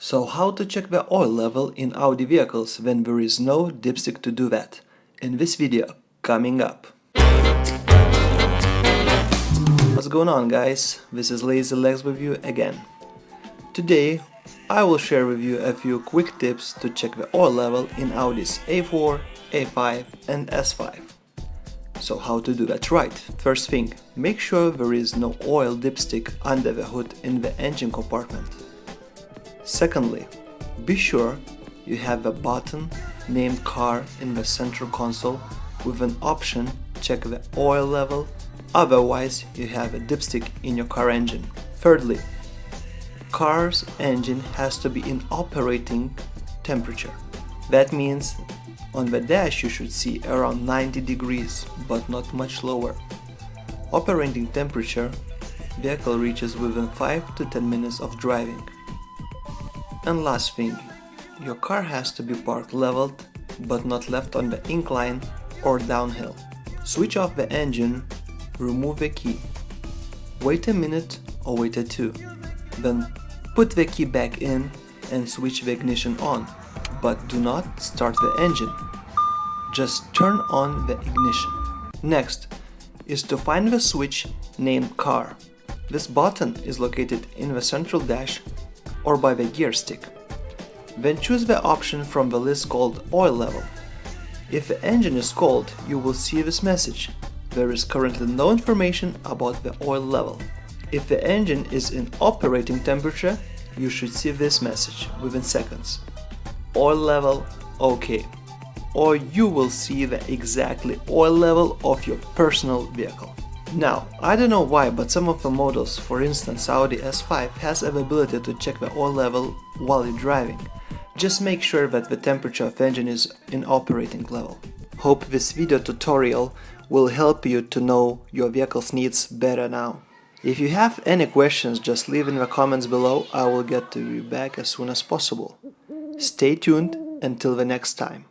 So how to check the oil level in Audi vehicles when there is no dipstick to do that? In this video, coming up. What's going on, guys? This is Lazy Legs with you again. Today I will share with you a few quick tips to check the oil level in Audi's A4, A5 and S5. So how to do that right? First thing, make sure there is no oil dipstick under the hood in the engine compartment. Secondly, be sure you have a button named Car in the central console with an option check the oil level, otherwise you have a dipstick in your car engine. Thirdly, car's engine has to be in operating temperature. That means on the dash you should see around 90 degrees, but not much lower. Operating temperature vehicle reaches within 5 to 10 minutes of driving. And last thing, your car has to be parked leveled but not left on the incline or downhill. Switch off the engine, remove the key. Wait a minute or wait a two. Then put the key back in and switch the ignition on, but do not start the engine. Just turn on the ignition. Next is to find the switch named Car. This button is located in the central dash or by the gear stick. Then choose the option from the list called Oil Level. If the engine is cold, you will see this message. There is currently no information about the oil level. If the engine is in operating temperature, you should see this message within seconds. Oil level OK. Or you will see the exactly oil level of your personal vehicle. Now, I don't know why, but some of the models, for instance Audi S5, has the ability to check the oil level while you're driving. Just make sure that the temperature of the engine is in operating level. Hope this video tutorial will help you to know your vehicle's needs better now. If you have any questions, just leave in the comments below. I will get to you back as soon as possible. Stay tuned until the next time.